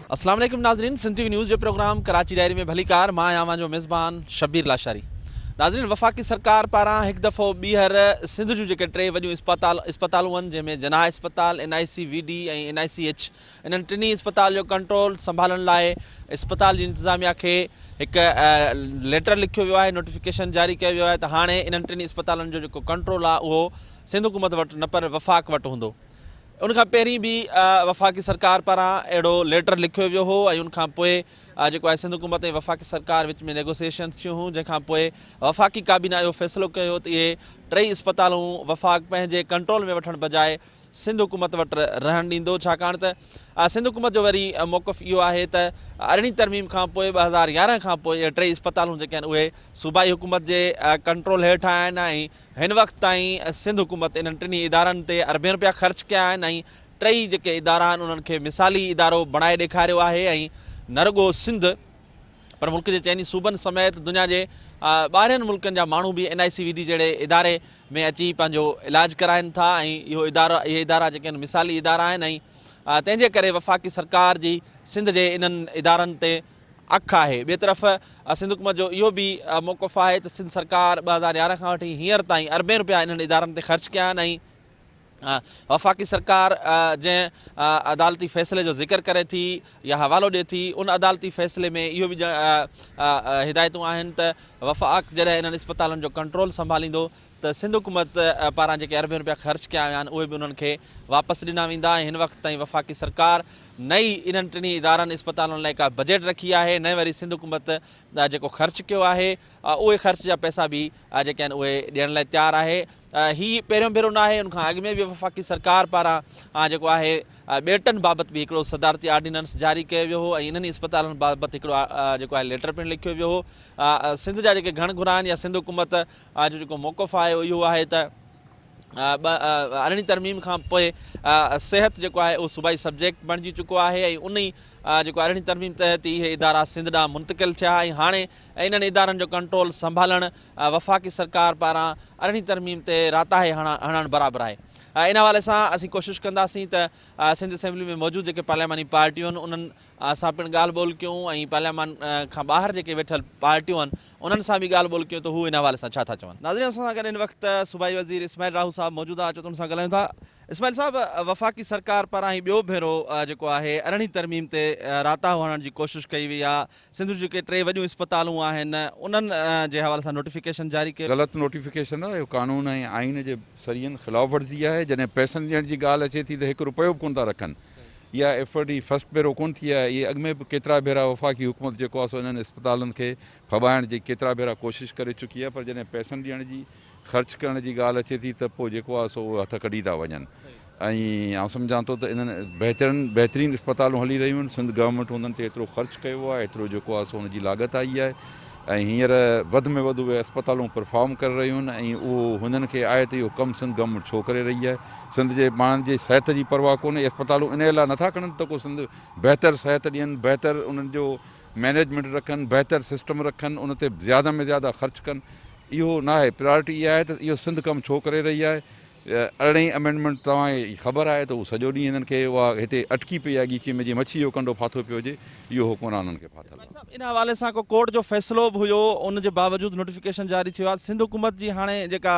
अस्सलाम वालेकुम नाज़रीन, सिंध टीवी न्यूज़ जो प्रोग्राम कराची डायरी में भलीकार मां आहियां जो मेज़बान शब्बीर लाशारी। नाज़रीन, वफ़ाक़ी सरकार पारां हिकु दफ़ो ॿीहर सिंध जूं जेके टे वॾियूं इस्पतालूं आहिनि जंहिंमें जना इस्पताल, NICVD ऐं NICH, इन्हनि टिनी इस्पताल जो कंट्रोल संभालण लाइ इस्पताल जी इंतिज़ामिया खे हिकु लेटर लिखियो वियो आहे, नोटिफिकेशन जारी कयो वियो आहे त हाणे इन्हनि टिनी इस्पतालनि जो जेको कंट्रोल आहे उहो सिंध हुकूमत वटि न पर वफ़ाक़ वटि हूंदो। उनखां पहिरीं बि वफ़ाक़ी सरकार पारां अहिड़ो लेटर लिखियो वियो हो ऐं उनखां पोइ जेको आहे सिंध हुकूमत ऐं वफ़ाक़ी सरकार विच में नेगोसिएशन्स थियूं हुयूं, जंहिंखां पोइ वफ़ाक़ी काबीना इहो फ़ैसिलो कयो त इहे टई इस्पतालूं वफ़ाक़ पंहिंजे कंट्रोल में वठण बजाए सिंध हुकूमत वटि रहणु ॾींदो, छाकाणि त सिंध हुकूमत जो वरी मौक़िफ़ इहो आहे त अरिड़हीं तरमीम खां पोइ 2011 खां पोइ इहे टई इस्पतालूं जेके आहिनि उहे सूबाई हुकूमत जे कंट्रोल हेठि आहिनि ऐं हिन वक़्तु ताईं सिंध हुकूमत इन्हनि टिनी इदारनि ते अरबें रुपया ख़र्च कया आहिनि ऐं टई जेके इदारा आहिनि उन्हनि खे मिसाली इदारो बणाए ॾेखारियो आहे ऐं न रुॻो सिंध पर मुल्क जे चइनी सूबनि समेत दुनिया जे ॿाहिरियुनि मुल्कनि जा माण्हू बि NICVD जहिड़े इदारे में अची पंहिंजो इलाजु कराइनि था ऐं इहे इदारा जेके आहिनि मिसाली इदारा आहिनि ऐं तंहिंजे करे वफ़ाक़ी सरकार जी सिंध जे इन्हनि इदारनि ते अखि आहे। ॿिए तरफ़ सिंध हुकूमत जो इहो बि मौक़िफ़ आहे त सिंध सरकार 2011 खां वठी हींअर ताईं अरबें रुपया इन्हनि इदारनि ते ख़र्च कया आहिनि ऐं वफ़ाक़ी सरकार जंहिं अदालती फ़ैसिले जो ज़िक्र करे थी या हवालो ॾिए थी उन अदालती फ़ैसिले में इहो बि हिदायतूं आहिनि त वफ़ाक़ जॾहिं इन्हनि इस्पतालनि जो कंट्रोल संभालींदो त सिंध हुकूमत पारां जेके अरबें रुपया ख़र्च कया विया आहिनि उहे बि उन्हनि खे वापसि ॾिना वेंदा ऐं हिन वक़्तु ताईं वफ़ाक़ी सरकार नई इन्हनि टिनी इदारनि इस्पतालनि लाइ का बजट रखी आहे, न वरी सिंध हुकूमत जेको ख़र्च कयो आहे उहे ख़र्च जा पैसा बि जेके आहिनि उहे ॾियण लाइ तयारु आहे। हीअ पहिरियों भेरो न आहे, उनखां अॻु में बि वफ़ाक़ी सरकार पारां जेको आहे ॿेटनि बाबति बि हिकिड़ो सदारती आर्डिनेंस जारी कयो वियो हो ऐं इन्हनि इस्पतालनि बाबति हिकिड़ो जेको आहे लेटर पिणु लिखियो वियो हो। सिंध जा जेके घण घुर आहिनि या सिंध हुकूमत जो जेको मौक़िफ़ आहे इहो आहे त अरिड़हीं तरमीम खां पोइ सिहत जेको आहे उहो सूबाई सब्जेक्ट बणिजी चुको आहे ऐं उन जेको अरिड़हीं तरमीम तहत इहे इदारा सिंध ॾांहुं मुंतक़िल थिया ऐं हाणे इन्हनि इदारनि जो कंट्रोल संभालणु वफ़ाक़ी सरकार पारां अरिड़हीं तरमीम ते राताहे हणणु बराबरि आहे। इन हवाले सां असीं कोशिशि कंदासीं त सिंध असेंबली में मौजूदु जेके पार्लियामानी पार्टियूं आहिनि उन्हनि सां पिणु ॻाल्हि ॿोल कयूं ऐं पार्लियामान खां ॿाहिरि जेके वेठल पार्टियूं आहिनि उन्हनि सां बि ॻाल्हि ॿोल कयूं त हू इन हवाले सां छा था चवनि। नाज़रीन, असां सां गॾु हिन वक़्तु सूबाई वज़ीर इस्माइल राहू साहब मौजूदु आहे, अचो तुम सां ॻाल्हायूं था। इस्माइल साहब, वफ़ाक़ी सरकार पारां ही ॿियो भेरो जेको आहे अरिड़हीं तरमीम ते राताहो हणण जी कोशिशि कई वई आहे। सिंध जूं जेके टे वॾियूं इस्पतालूं आहिनि उन्हनि जे हवाले सां नोटिफिकेशन जारी कयो। ग़लति नोटिफिकेशन आहे, इहो कानून ऐं आइन जे सरियनि ख़िलाफ़ वर्ज़ी आहे। जॾहिं पैसनि ॾियण जी ॻाल्हि अचे थी त हिकु रुपयो बि कोन था रखनि। इहा एफर्ट ही फस्ट भेरो कोन थी आहे, इहे अॻु में बि केतिरा भेरा वफ़ाक़ी हुकूमत जेको आहे सो इन्हनि इस्पतालनि खे फॿाइण जी केतिरा भेरा कोशिशि करे चुकी आहे, पर जॾहिं पैसनि ॾियण जी ख़र्च करण जी ॻाल्हि अचे थी त पोइ जेको आहे सो उहे हथ कढी था वञनि। ऐं आउं सम्झां थो त इन्हनि बहितरीनु इस्पतालूं हली रहियूं आहिनि। सिंध गवर्नमेंट उन्हनि ते एतिरो ख़र्च कयो आहे, एतिरो जेको आहे सो हुनजी लागत आई आहे ऐं हींअर वधि में वधि उहे अस्पतालूं परफॉर्म करे रहियूं आहिनि ऐं उहो हुननि खे आहे त इहो कमु सिंध गवर्नमेंट छो करे रही आहे। सिंध जे माण्हुनि जे सिहत जी परवाह कोन्हे। अस्पतालूं इन लाइ नथा करनि त को सिंध बहितरु सिहत ॾियनि, बहितरु उन्हनि जो मैनेजमेंट रखनि, बहितरु सिस्टम रखनि, उन ते ज़्यादा में ज़्यादा ख़र्च कनि। इहो न आहे, प्रायोरिटी इहा आहे त इहो सिंध कमु छो करे रही आहे। अरिड़हीं अमेंडमेंट तव्हांखे ख़बर आहे त उहो सॼो ॾींहुं हिननि खे उहा हिते अटकी पई आहे ॻीचीअ में, जीअं मच्छी जो कंडो फाथो पियो हुजे, इहो कोन आहे उन्हनि खे फाथल। इन हवाले सां को कोर्ट जो फ़ैसिलो बि हुयो, उन जे बावजूदि नोटिफिकेशन जारी थियो आहे। सिंध हुकूमत जी हाणे जेका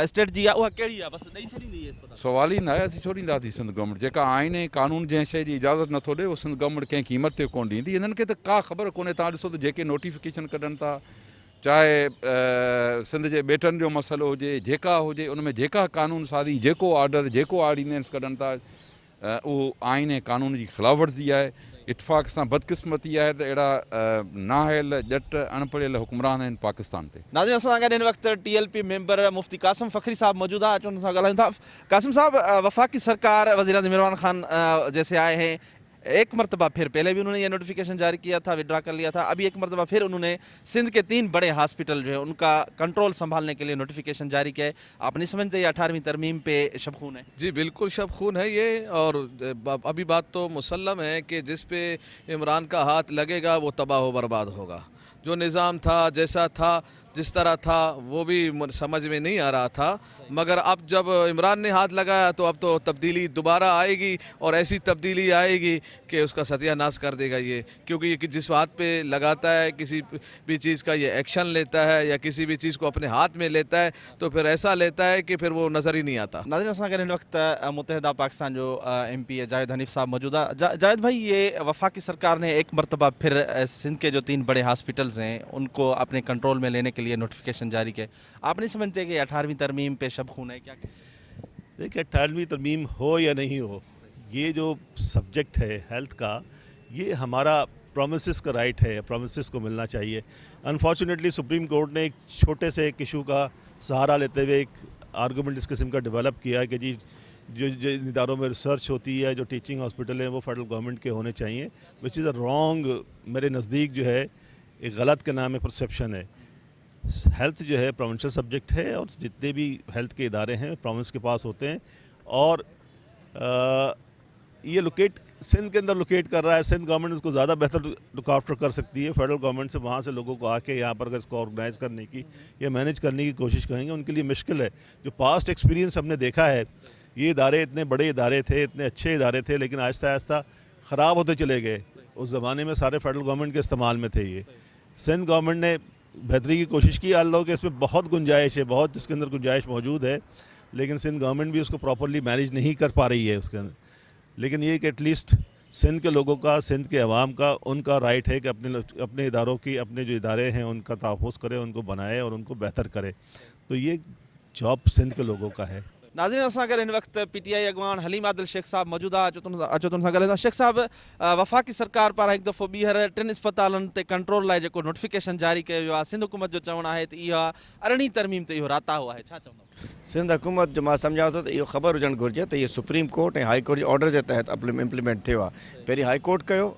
स्ट्रेटजी आहे उहा कहिड़ी आहे? बसि ॾेई छॾींदी? सवाल ई न आहे, असीं छो ॾींदासीं सिंध गवर्नमेंट। जेका आइन ऐं कानून जंहिं शइ जी इजाज़त नथो ॾिए उहो सिंध गवर्नमेंट कंहिं क़ीमत ते कोन ॾींदी। हिननि खे त का ख़बर कोन्हे। तव्हां ॾिसो त जेके नोटिफिकेशन कढनि था, चाहे सिंध जे ॿेटनि जो मसइलो हुजे, जेका हुजे, उन में जेका कानून साज़ी, जेको ऑर्डर, जेको ऑर्डिनेंस कढनि था, उहो आइन ऐं कानून जी ख़िलाफ़ वर्ज़ी आहे। इतफ़ाक़ सां बदकिस्मती आहे त अहिड़ा नाहियल ॼट अणपढ़ियल हुक्मरान आहिनि पाकिस्तान ते। नाज़रीन, असां सां गॾु हिन वक़्तु TLP मेंबर मुफ्ती क़ासिम फ़खरी साहब मौजूद आहे, अचो उन सां ॻाल्हायूं था। क़ासिम साहब, वफ़ाक़ी सरकार वज़ीर-ए-आज़म इमरान खान जैसे आए हैं, एक मरतबा फिर पहले भी उन्होंने ये नोटिफिकेशन जारी किया था, विड्रा कर लिया था, अभी एक मरतबा फिर उन्होंने सिंध के 3 बड़े हॉस्पिटल जो है उनका कंट्रोल संभालने के लिए नोटिफिकेशन जारी किया है। आप नहीं समझते ये 18वीं तरमीम पे शबखून है? जी बिल्कुल शबखून है ये, और अभी बात तो मुसल्लम है कि जिस पे इमरान का हाथ लगेगा वो तबाह व बर्बाद होगा। जो निज़ाम था, जैसा था, जिस तरह था वो भी समझ में नहीं आ रहा था, मगर अब जब इमरान ने हाथ लगाया तो अब तो तब्दीली दोबारा आएगी और ऐसी तब्दीली आएगी कि उसका सत्यानाश कर देगा ये, क्योंकि ये जिस बात पे लगाता है, किसी भी चीज़ का ये एक्शन लेता है या किसी भी चीज़ को अपने हाथ में लेता है तो फिर ऐसा लेता है कि फिर वो नज़र ही नहीं आता। नाज़रीन, असां हिन वक्त मुत्तहिदा पाकिस्तान जो MP जावेद हनीफ साहब मौजूद है। जावेद भाई, ये वफाकी सरकार ने एक मरतबा फिर सिंध के जो 3 बड़े हॉस्पिटल्स हैं उनको अपने कंट्रोल में लेने के लिए नोटिफिकेशन जारी किए। आप नहीं समझते कि 18वीं तरमीम पे शब खून है क्या? देखिए, 18वीं तरमीम हो या नहीं हो, ये जो सब्जेक्ट है हेल्थ का, ये हमारा प्रोमिसेस का राइट है, प्रोमिसेस को मिलना चाहिए। अनफॉर्चुनेटली सुप्रीम कोर्ट ने एक छोटे से एक इशू का सहारा लेते हुए एक आर्गूमेंट इस किस्म का डेवलप किया है कि जी जो इदारों में रिसर्च होती है, जो टीचिंग हॉस्पिटल हैं, वो फेडरल गवर्नमेंट के होने चाहिए, विच इज़ अ रॉन्ग, मेरे नज़दीक जो है एक गलत के नाम है परसेप्शन है। हेल्थ जो है प्रोविंशियल सब्जेक्ट है और जितने भी हेल्थ के इदारे हैं प्रोविंस के पास होते हैं, और ये लोकेट सिंध के अंदर लोकेट कर रहा है। सिंध गवर्नमेंट इसको ज़्यादा बेहतर लुक आफ्टर कर सकती है। फेडरल गवर्नमेंट से वहाँ से लोगों को आके यहाँ पर अगर इसको ऑर्गेनाइज़ करने की या मैनेज करने की कोशिश करेंगे, उनके लिए मुश्किल है। जो पास्ट एक्सपीरियंस हमने देखा है, ये इदारे इतने बड़े इदारे थे, इतने अच्छे इदारे थे, लेकिन आहिस्ता आहिस्ता ख़राब होते चले गए। उस ज़माने में सारे फेडरल गवर्नमेंट के इस्तेमाल में थे ये। सिंध गवर्नमेंट ने बेहतरी की कोशिश की, अल्लाह के इसमें बहुत गुंजाइश है, बहुत इसके अंदर गुंजाइश मौजूद है, लेकिन सिंध गवर्नमेंट भी उसको प्रॉपरली मैनेज नहीं कर पा रही है उसके अंदर। लेकिन ये कि एटलीस्ट सिंध के लोगों का, सिंध के अवाम का, उनका राइट है कि अपने इदारों की, अपने जो इदारे हैं उनका तहफ़्फ़ुज़ करे, उनको बनाए और उनको बेहतर करे। तो ये जॉब सिंध के लोगों का है। नाज़रीन, असां हिन वक्त PTI अॻवान हलीम आदिल शेख साहब मौजूद आहे। अचो तुम सां ॻाल्हायूं। शेख साहब, वफ़ाकी सरकार पारां हिकु दफ़ो ॿीहर 3 इस्पतालनि ते कंट्रोल लाइ जेको नोटिफिकेशन जारी कयो वियो आहे, सिंध हुकूमत जो चवणु आहे त इहा 18वीं तरमीम ते इहो राताओ आहे, छा चवंदो? सिंध हुकूमत जो मां सम्झां थो त इहो ख़बर हुजणु घुरिजे त इहो सुप्रीम कोर्ट ऐं हाई कोर्ट जे ऑर्डर जे तहत इम्प्लीमेंट थियो आहे। पहिरीं हाई कोर्ट कयो,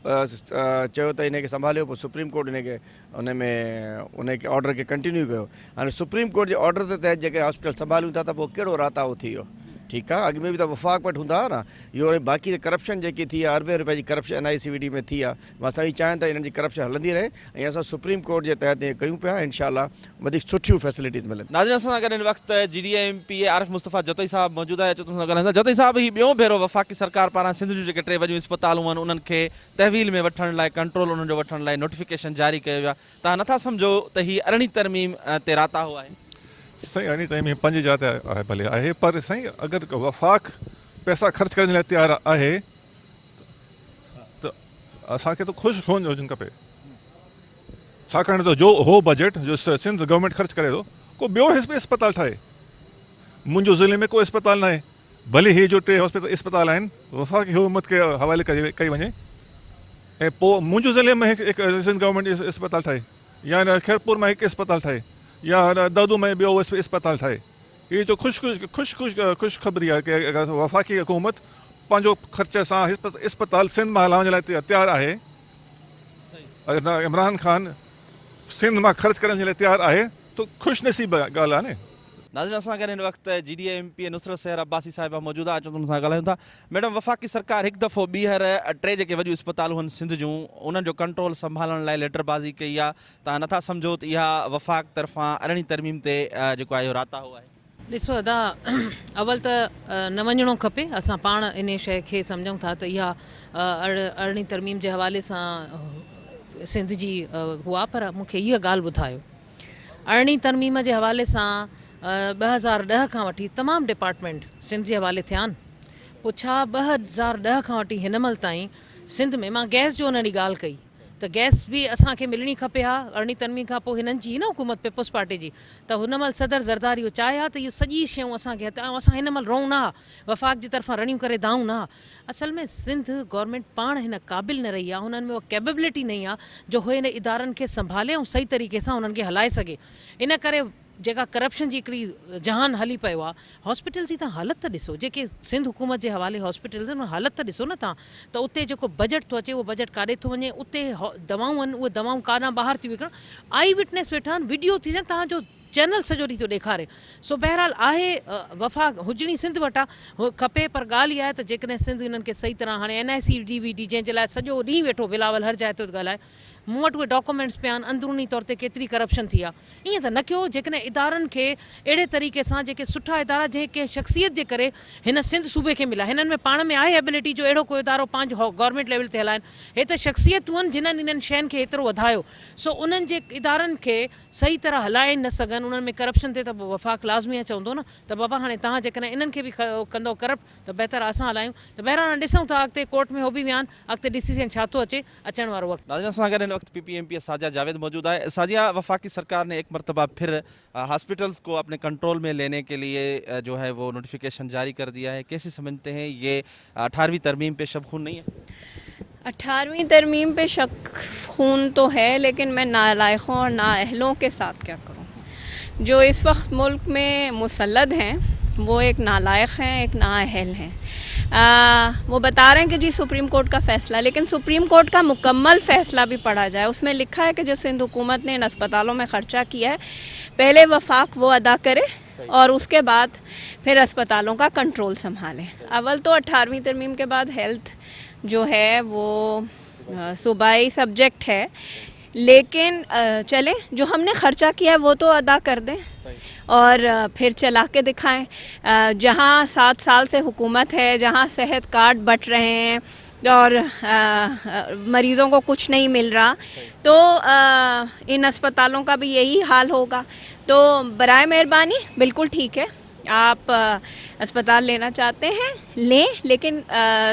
चयो त इनखे संभालियो, पोइ सुप्रीम कोर्ट इनखे उनखे ऑर्डर खे कंटिन्यू कयो। हाणे सुप्रीम कोर्ट जे ऑर्डर जे तहत जेके हॉस्पिटल संभालियूं था, त पोइ कहिड़ो राताओ थी वियो? ठीकु आहे, अॻु में बि त वफ़ाक़ वटि हूंदा हुआ न। इहो बाक़ी करप्शन जेकी थी आहे, अरबे रुपए जी करप्शन NICVD में थी आहे, मां सही चाहियां त इन्हनि जी करप्शन हलंदी रहे ऐं असां सुप्रीम कोर्ट जे तहत इहे कयूं पिया। इंशाअल्लाह वधीक सुठियूं फैसिलिटीज़ मिलनि। नाज़रीन, असां सां गॾु हिन वक्त GDA MP आरिफ मुस्तफ़ा जतोई साहब मौजूद आहे। अचो तुम सां ॻाल्हाईंदा। जतोई साहब, ही ॿियों भेरो वफ़ाकी सरकार पारां सिंध जूं जेके 3 वॾियूं इस्पतालूं आहिनि उन्हनि खे तहवील में वठण लाइ, कंट्रोल उन्हनि जो वठण लाइ नोटिफिकेशन जारी कयो वियो आहे। तव्हां नथा सम्झो त ही 18वीं तरमीम ते राताओ आहे? सही, अरणी तरमीम 5 जात आहे, भले आहे, पर सही अगर वफ़ाक़ पैसा ख़र्च करण लाइ तैयार आहे त असांखे त ख़ुशि हुजणु खपे। छाकाणि त जो हो बजट जो सिंध गवर्नमेंट ख़र्च करे थो, को ॿियो इस्पताल ठाहे। मुंहिंजो ज़िले में को इस्पताल न आहे, भले ही जो 3 इस्पताल आहिनि वफ़ाक़ी हुकूमत खे हवाले कई वञे, ऐं पोइ मुंहिंजो ज़िले में हिकु सिंध गवर्नमेंट इस्पताल ठाहे, या खैरपुर में हिकु इस्पताल ठाहे, या दादू में ॿियो इस्पताल ठाहे। ये जो ख़ुशख़बरी आहे कि वफ़ाक़ी हुकूमत पंहिंजो ख़र्च सां इस्पताल सिंध मां हलाइण जे लाइ तैयार आहे। अगर इमरान खान सिंध मां ख़र्च करण जे लाइ तैयार आहे तो ख़ुशनसीब ॻाल्हि आहे न। नाज़रीन, असां गॾु हिन वक्त GDA MP नुसरत सहर अब्बासी साहिबा मौजूद आहे। अचो तुम सां ॻाल्हायूं था। मैडम, वफ़ाकी सरकार हिकु दफ़ो ॿीहर 3 जेके वॾियूं इस्पतालूं आहिनि सिंध जूं, उन्हनि जो कंट्रोल संभालण लाइ लेटरबाज़ी कई आहे। तव्हां नथा सम्झो त इहा वफ़ाक़ तरफ़ां 18वीं तरमीम ते जेको आहे इहो राताओ आहे? ॾिसो अदा, अवल त न वञिणो खपे। असां पाण इन शइ खे सम्झूं था त इहा 18वीं तरमीम जे हवाले सां सिंध जी हुआ, पर मूंखे इहा ॻाल्हि ॿुधायो, 18वीं तरमीम जे हवाले सां 2010 खां वठी तमामु डिपार्टमेंट सिंध जे हवाले थिया आहिनि। पोइ छा 2010 खां वठी हिन महिल ताईं सिंध में, मां गैस जो उन ॾींहुं ॻाल्हि कई त गैस बि असांखे मिलणी खपे हा। 18वीं तरमीम खां पोइ हिननि जी न हुकूमत पीपुल्स पार्टी जी, त हुन महिल सदर ज़रदारी इहो चाहे हा त इहो सॼी शयूं असांखे ऐं असां हिन महिल रहूं न हा, वफ़ाक़ जी तरफ़ां रड़ियूं करे दाऊं न हा। असल में सिंध गवर्नमेंट पाण हिन क़ाबिल न रही आहे, हुननि में उहा कैपेबिलिटी नहीं आहे जो उहे हिन इदारनि खे संभाले ऐं सही तरीक़े सां उन्हनि खे हलाए सघे। इन करे जेका करप्शन जी हिकिड़ी जहान हली पियो आहे, हॉस्पिटल जी तव्हां हालत त ॾिसो, जेके सिंध हुकूमत जे हवाले हॉस्पिटल्स आहिनि हालत त ॾिसो न तव्हां, त उते जेको बजट थो अचे उहो बजट काॾे थो वञे, उते दवाऊं आहिनि उहे दवाऊं काॾां ॿाहिरि थियूं विकिणनि। आई विटनेस वेठा आहिनि, वीडियो थी वञे, तव्हांजो चैनल सॼो ॾींहुं थो ॾेखारे। सो बहरहाल आहे, वफ़ाक़ हुजणी सिंध वटां खपे, पर ॻाल्हि इहा आहे त जेकॾहिं सिंध हिननि खे सही तरह हाणे NICVD जंहिंजे लाइ सॼो ॾींहुं वेठो बिलावल हर जाइ ते ॻाल्हाए, मूं वटि उहे डॉक्यूमेंट्स पिया आहिनि अंदरूनी तौर ते केतिरी करप्शन थी आहे। ईअं त न कयो। जेकॾहिं इदारनि खे अहिड़े तरीक़े सां जेके सुठा इदारा जंहिं कंहिं शख़्सियत जे करे हिन सिंध सूबे खे मिला, हिननि में पाण में आहे एबिलिटी जो अहिड़ो कोई इदारो पंहिंजो गवर्नमेंट लेवल ते हलाइनि। हे त शख़्सियतूं आहिनि जिन्हनि इन्हनि शयुनि खे एतिरो वधायो। सो उन्हनि जे इदारनि खे सही तरह हलाए न सघनि, उन्हनि में करप्शन थिए त पोइ वफ़ाक़ लाज़मी आहे चवंदो न त बाबा हाणे तव्हां जेकॾहिं इन्हनि खे बि कंदो करप्ट त बहितर असां हलायूं। त बहिराण ॾिसूं था अॻिते कोर्ट में हो बि विया आहिनि, अॻिते डिसीजन छा थो अचे अचण वारो वक़्तु। नाज़रीन सां गॾु हिन वक्त PPMP साजिया जावेद मौजूद है। साजिया, वफाकी सरकार ने एक मरतबा फिर हॉस्पिटल्स को अपने कंट्रोल में लेने के लिए जो है वो नोटिफिकेशन जारी कर दिया है। कैसे समझते हैं ये 18वीं तरमीम पे शब खून नहीं है? 18वीं तरमीम पे शक खून तो है, लेकिन मैं नालायकों और नाअहलों के साथ क्या करूं? जो इस वक्त मुल्क में मुसल्लद हैं वो एक नालायक हैं, एक नाअहल हैं। वो बता रहे हैं कि जी सुप्रीम कोर्ट का फ़ैसला, लेकिन सुप्रीम कोर्ट का मुकम्मल फ़ैसला भी पढ़ा जाए, उसमें लिखा है कि जो सिंध हुकूमत ने इन अस्पतालों में ख़र्चा किया है पहले वफाक वो अदा करे और उसके बाद फिर अस्पतालों का कंट्रोल संभालें। अव्वल तो 18वीं तरमीम के बाद हेल्थ जो है वो सूबाई सब्जेक्ट है, लेकिन चलें जो हमने ख़र्चा किया है वो तो अदा कर दें और फिर चला के दिखाएं। जहाँ 7 साल से हुकूमत है, जहाँ सेहत कार्ड बँट रहे हैं और मरीज़ों को कुछ नहीं मिल रहा, तो इन अस्पतालों का भी यही हाल होगा। तो बराए मेहरबानी बिल्कुल ठीक है, आप अस्पताल लेना चाहते हैं लें, लेकिन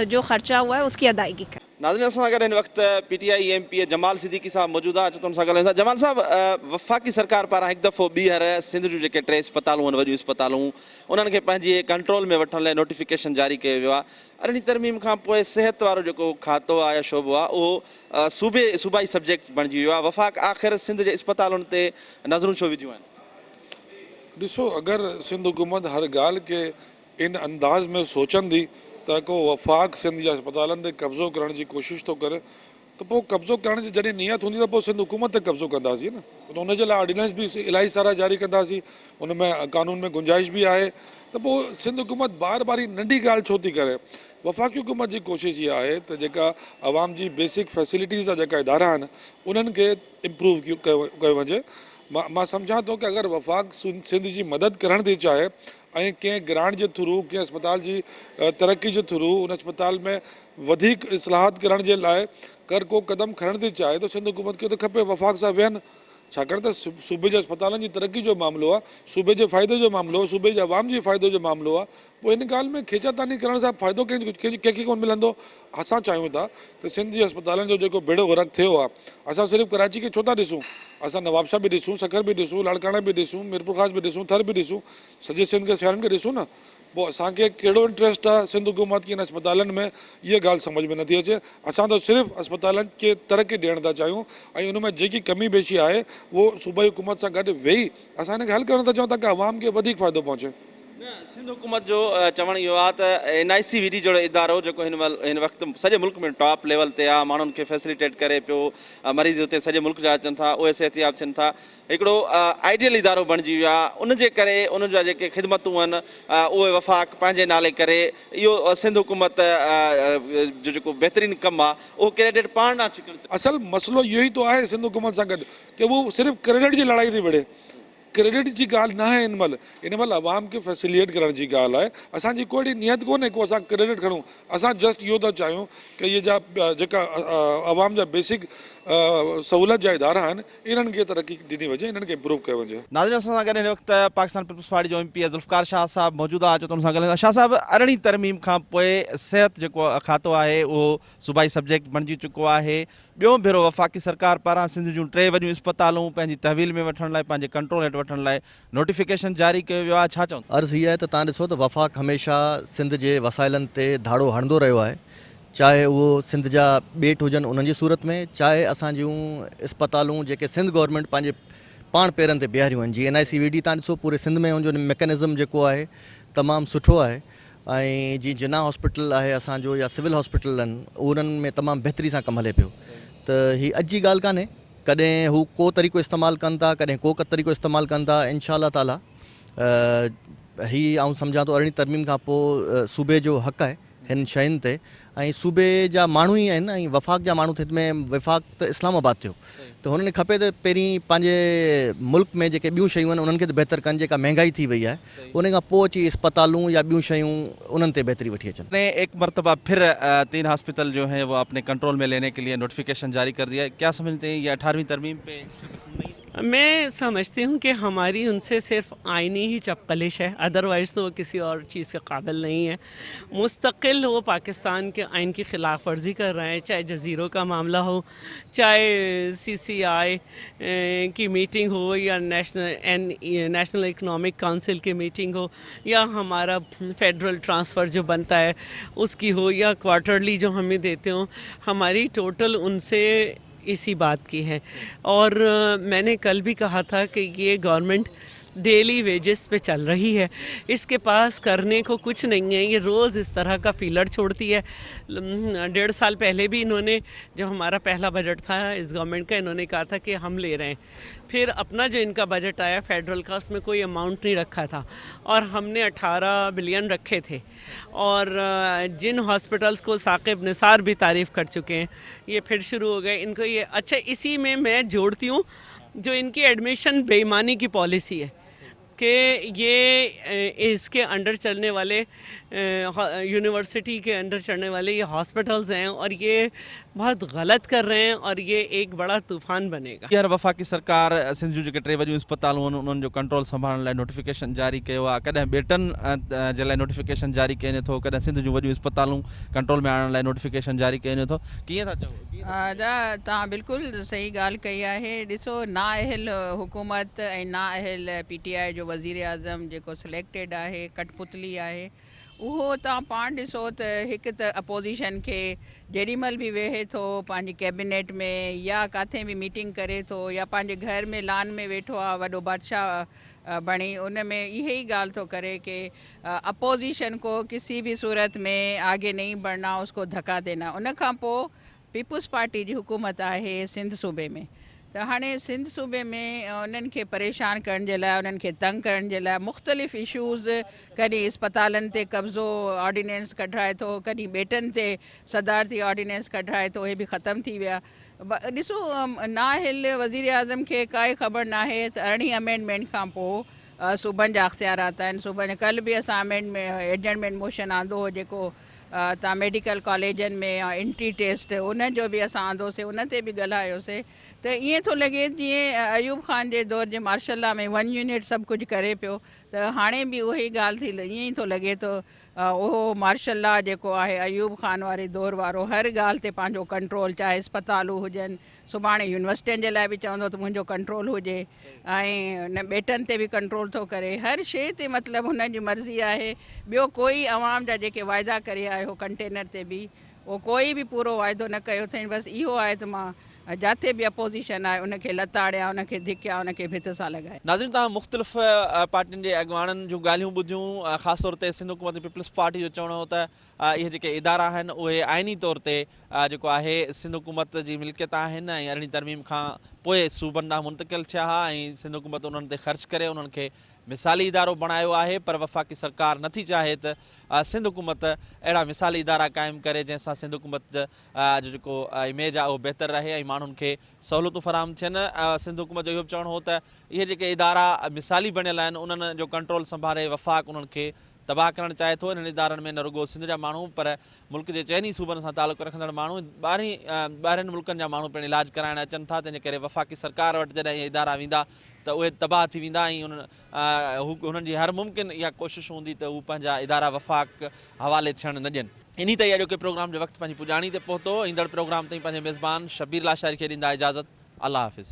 जो ख़र्चा हुआ है उसकी अदायगी करें। नाज़रीन सां गॾु हिन वक़्तु PTI MP जमाल सिद्दीकी साहब मौजूद आहे। अचो सां ॻाल्हायूं था। जमाल साहब, वफ़ाक़ी सरकार पारां हिकु दफ़ो ॿीहर सिंध जूं जेके 3 अस्पतालूं आहिनि, वॾियूं अस्पतालूं, उन्हनि खे पंहिंजे कंट्रोल में वठण लाइ नोटिफिकेशन जारी कयो वियो आहे। 18वीं तरमीम खां पोइ सिहत वारो जेको खातो आहे या शोबो आहे उहो सूबाई सब्जेक्ट बणिजी वियो आहे। वफ़ाक़ आख़िर सिंध जे अस्पतालुनि ते नज़रूं छो विधियूं आहिनि? ॾिसो, अगरि सिंध हुकूमत हर ॻाल्हि खे इन अंदाज़ में सोचंदी त को वफ़ाक़ सिंध जे अस्पतालनि ते कब्ज़ो करण जी कोशिशि थो करे, त पोइ कब्ज़ो करण जी जॾहिं नियत हूंदी त पोइ सिंध हुकूमत ते कब्ज़ो कंदासीं न। त उनजे लाइ ऑर्डिनेंस बि इलाही सारा जारी कंदासीं, उन में कानून में गुंजाइश बि आहे। त पोइ सिंध हुकूमत बार बार ही नंढी ॻाल्हि छो थी करे? वफ़ाक़ी हुकूमत जी कोशिशि इहा आहे त जेका आवाम जी बेसिक फैसिलिटीज़ जा जेका इदारा आहिनि उन्हनि खे इम्प्रूव कयो वञे। मां सम्झां थो कि अगरि वफ़ाक़ सिंध जी मदद करण थी चाहे ऐं कंहिं ग्रांट जे थ्रू, कंहिं अस्पताल जी तरक़ी जे थ्रू उन अस्पताल में वधीक इस्लाहात करण जे लाइ अगरि को क़दम खणण थी चाहे त सिंध हुकूमत खे त खपे वफ़ाक़ सां वेहनि, छाकाणि त सूबे जे अस्पतालनि जी तरक़ी जो मामिलो आहे, सूबे जे फ़ाइदे जो मामिलो आहे, सूबे जे अवाम जे फ़ाइदे जो मामिलो आहे। पोइ हिन ॻाल्हि में खीचातानी करण सां फ़ाइदो कंहिंखे कोन मिलंदो। असां चाहियूं था त सिंध जे अस्पतालनि जो जेको बेड़ो ग़रक़ थियो आहे, असां सिर्फ़ु कराची खे छो था ॾिसूं, असां नवाबशाह बि ॾिसूं, सखर बि ॾिसूं, लाड़काना बि ॾिसूं, मीरपुर ख़ास बि ॾिसूं, थर बि ॾिसूं, सॼे सिंध के शहरनि खे ॾिसूं न। पोइ असांखे कहिड़ो इंट्रस्ट आहे सिंध हुकूमत खे इन अस्पतालनि में, इहा ॻाल्हि सम्झ में नथी अचे। असां त सिर्फ़ु अस्पतालनि खे तरक़ी ॾियण था चाहियूं ऐं उन में जेकी कमी बेशी आहे उहो सूबाई हुकूमत सां गॾु वेही असां हिनखे हल करणु था चाहियूं ताकी आवाम खे वधीक फ़ाइदो पहुचे। सिंध हुकूमत जो चवणु इहो आहे त NICVD जहिड़ो इदारो जेको हिन वक़्तु सॼे मुल्क में टॉप लेवल ते आहे, माण्हुनि खे फैसिलिटेट करे पियो, मरीज़ हुते सॼे मुल्क जा अचनि था, उहे सिहतयाब थियनि था, हिकिड़ो आइडियल इदारो बणिजी वियो आहे। उनजे करे उनजा जेके ख़िदमतूं आहिनि उहे वफ़ाक़ पंहिंजे नाले करे इहो सिंध हुकूमत जो जेको बहितरीनु कमु आहे उहो क्रेडिट पाण न अची करे। असल मसइलो इहो ई तो आहे सिंध हुकूमत सां गॾु कि वो सिर्फ़ु क्रेडिट जी लड़ाई थी विढ़े। क्रेडिट जी ॻाल्हि न आहे हिन महिल आवाम खे फैसिलिटेट करण जी ॻाल्हि आहे। असांजी कोई अहिड़ी नियत कोन्हे को असां क्रेडिट खणूं, असां जस्ट इहो था चाहियूं कि इहे जेका आवाम जा बेसिक सहूलियत जा इदारा आहिनि इन्हनि खे तरक़ी ॾिनी वञे, इन्हनि खे इम्प्रूव कयो वञे। नाज़रीन सां गॾु हिन वक़्तु पाकिस्तान पीपल्स पार्टी जो MP ज़ुल्फ़कार शाह साहब मौजूदु आहे। अचो त हुन सां ॻाल्हायूं। शाह साहब, 18वीं तरमीम खां पोइ सिहत जेको खातो आहे उहो सूबाई सब्जेक्ट बणिजी चुको आहे। ॿियों भेरो वफ़ाक़ी सरकार पारां सिंध जूं 3 वॾियूं अस्पतालूं पंहिंजी तहवील में वठण लाइ, पंहिंजे कंट्रोल हेठि वठण लाइ नोटिफिकेशन जारी कयो वियो आहे। छा चवंदा? अर्ज़ु इहा आहे त तव्हां ॾिसो त वफ़ाक़ हमेशह सिंध जे वसाइलनि ते धाड़ो हणंदो रहियो आहे, चाहे उहो सिंध जा ॿेट हुजनि उन्हनि जी सूरत में, चाहे असां जूं अस्पतालूं जेके सिंध गवर्नमेंट पंहिंजे पाण पेरनि ते बीहारियूं आहिनि। जीअं NICVD तव्हां ॾिसो पूरे सिंध में हुनजो मैकेनिज़म जेको आहे तमामु सुठो आहे। ऐं जीअं जिन्ना हॉस्पिटल आहे असांजो या सिविल हॉस्पिटल आहिनि, उन्हनि में तमामु बहितरी सां कमु हले पियो। त हीअ अॼु जी ॻाल्हि कान्हे, कॾहिं हू को तरीक़ो इस्तेमालु कनि था, कॾहिं को तरीक़ो इस्तेमालु कनि था। इंशा अल्लाह ताला ही आउं सम्झां थो 18वीं तरमीम खां पोइ सूबे जो हक़ आहे हिन शयुनि ते ऐं सूबे जा माण्हू ई आहिनि ऐं वफ़ाक़ जा माण्हू थिए में वफ़ाक़ त इस्लामाबाद थियो त हुननि खपे त पहिरीं पंहिंजे मुल्क में जेके ॿियूं शयूं आहिनि उन्हनि खे त बहितर कनि जेका महांगाई थी वई आहे उन खां पोइ अची अस्पतालूं या ॿियूं शयूं उन्हनि ते बहितरी वठी अचनि। ने एक मरतबा फिर 3 हॉस्पिटल जो हैं वो अपने कंट्रोल में लेने के लिए नोटिफिकेशन जारी कर दिया है, क्या समझते हैं ये 18वीं तरमीम पे नहीं? मैं समझती हूँ कि हमारी उनसे सिर्फ आइनी ही चपकलिश है, अदरवाइज़ तो वो किसी और चीज़ के काबिल नहीं है। मुस्तकिल वो पाकिस्तान के आइन की ख़िलाफ़ वर्जी कर रहे हैं, चाहे जज़ीरों का मामला हो, चाहे CCI की मीटिंग हो या नेशनल इकनॉमिक काउंसिल की मीटिंग हो या हमारा फेडरल ट्रांसफ़र जो बनता है उसकी हो या क्वार्टरली जो हमें देते हो, हमारी टोटल उनसे इसी बात की है। और मैंने कल भी कहा था कि ये गवर्नमेंट डेली वेजेस पे चल रही है, इसके पास करने को कुछ नहीं है, ये रोज़ इस तरह का फीलर छोड़ती है। 1.5 साल पहले भी इन्होंने, जब हमारा पहला बजट था इस गवर्नमेंट का, इन्होंने कहा था कि हम ले रहे हैं। फिर अपना जो इनका बजट आया फेडरल का, उसमें कोई अमाउंट नहीं रखा था और हमने 18 बिलियन रखे थे। और जिन हॉस्पिटल्स को साकिब निसार भी तारीफ़ कर चुके हैं, ये फिर शुरू हो गए इनको ये। अच्छा, इसी में मैं जोड़ती हूँ जो इनकी एडमिशन बेईमानी की पॉलिसी है कि ये इसके अंडर चलने वाले यूनिवर्सिटी के अंडर चलने वाले ये हॉस्पिटल्स हैं और ये बहुत गलत कर रहे हैं और ये एक बड़ा तूफ़ान बनेगा। यार वफ़ाक़ी सरकार सिंध जूं जेके 3 वॾियूं अस्पतालूं आहिनि उन्हनि जो कंट्रोल संभालण लाइ नोटिफिकेशन जारी कयो आहे, कॾहिं बेटनि जे लाइ नोटिफिकेशन जारी कयो थो, कॾहिं सिंध जूं वॾियूं अस्पतालूं कंट्रोल में आणण लाइ नोटिफिकेशन जारी कयो थो, कीअं था चओ? तव्हां बिल्कुलु सही ॻाल्हि कई आहे। ॾिसो, नाअहल हुकूमत ऐं नाअहल PTI जो वज़ीर आज़म जेको सिलेक्टेड आहे, कठपुतली आहे, उहो तव्हां पाण ॾिसो त हिकु त अपोज़िशन खे जेॾीमहिल बि वेहे थो पंहिंजी कैबिनेट में या किथे बि मीटिंग करे थो या पंहिंजे घर में लान में वेठो आहे वॾो बादशाह बणी, उन में इहे ई ॻाल्हि थो करे कि अपोज़िशन को किसी भी सूरत में आगे नहीं बढ़ना, उसको धक्का देना। उन खां पोइ पीपुल्स पार्टी जी हुकूमत आहे सिंध सूबे में, त हाणे सिंध सूबे में उन्हनि खे परेशान करण जे लाइ, उन्हनि खे तंग करण जे लाइ मुख़्तलिफ़ इशूज़, कॾहिं अस्पतालनि ते कब्ज़ो ऑर्डिनेंस कढाए थो, कॾहिं बेटनि ते सदारती ऑर्डिनेंस कढाए थो, इहे बि ख़तमु थी विया। ॾिसो, नाअहल वज़ीर आज़म खे काई ख़बर न आहे त 18 अमेंडमेंट खां पोइ सूबनि जा अख़्तियारात आहिनि। सूबनि कल्ह बि असां एडजमेंट मोशन आंदो हो, जेको तव्हां मेडिकल कॉलेजनि में एंट्री टेस्ट उन जो बि असां आंदोसीं, उन ते बि ॻाल्हायोसीं। त ईअं थो लॻे जीअं अयूब ख़ान जे दौर जे मार्शल लॉ में 1 यूनिट सभु कुझु करे पियो, त हाणे बि उहो ई ॻाल्हि थी, ईअं ई थो लॻे थो उहो मार्शल लॉ जेको आहे अयूब ख़ान वारे दौर वारो, हर ॻाल्हि ते पंहिंजो कंट्रोल, चाहे अस्पतालूं हुजनि, सुभाणे यूनिवर्सिटियुनि जे लाइ बि चवंदो त मुंहिंजो कंट्रोल हुजे, ऐं न बेटनि ते बि कंट्रोल थो करे, हर शइ ते मतिलबु हुनजी मर्ज़ी आहे। ॿियो कोई आवाम जा जेके वाइदा करे आयो कंटेनर ते बि, उहो कोई बि पूरो वाइदो न कयो अथई। बसि इहो आहे त मां जिते बि अपोज़िशन आहे उनखे लताड़िया, उनखे धिकिया, उनखे भित सां लॻाए। नाज़रीन, तव्हां मुख़्तलिफ़ पार्टियुनि जे अॻुवाणनि जूं ॻाल्हियूं ॿुधियूं, ख़ासि तौर ते सिंध हुकूमत पीपल्स पार्टी जो चवणो हो त इहे जेके इदारा आहिनि उहे आइनी तौर ते जेको आहे सिंध हुकूमत जी मिल्कियत आहिनि ऐं 18 तरमीम खां पोइ सूबनि ॾांहुं मुंतक़िल थिया हुआ ऐं सिंध हुकूमत उन्हनि ते ख़र्च करे उन्हनि खे मिसाली इदारो बणायो आहे। पर वफ़ाक़ी सरकार नथी चाहे त सिंध हुकूमत अहिड़ा मिसाली इदारा क़ाइमु करे जंहिंसां सिंध हुकूमत जो जेको इमेज आहे उहो बहितर रहे ऐं माण्हुनि खे सहूलियतूं फ़राहम थियनि। सिंध हुकूमत जो इहो बि चवणो हो त इहे जेके इदारा मिसाली बणियल आहिनि उन्हनि जो कंट्रोल संभाले वफ़ाक़ उन्हनि खे तबाह करणु चाहे थो। इन्हनि इदारनि में न रुगो सिंध जा माण्हू पर मुल्क जे चइनी सूबनि सां तालुक़ु रखंदड़ माण्हू, ॿाहिरिनि मुल्कनि जा माण्हू पिणु इलाज कराइण अचनि था। तंहिंजे करे वफ़ाक़ी सरकार वटि जॾहिं इहे इदारा वेंदा त उहे तबाह थी वेंदा ऐं उन्हनि जी हर मुमकिन इहा कोशिशि हूंदी त हू पंहिंजा इदारा वफ़ाक़ हवाले थियणु न ॾियनि। इन ते अॼोके प्रोग्राम जो वक़्तु पंहिंजी पुॼाणी ते पहुतो। ईंदड़ प्रोग्राम ताईं पंहिंजे मेज़बान शबीर लाशारी खे ॾींदा इजाज़त। अल्लाह हाफ़िज़।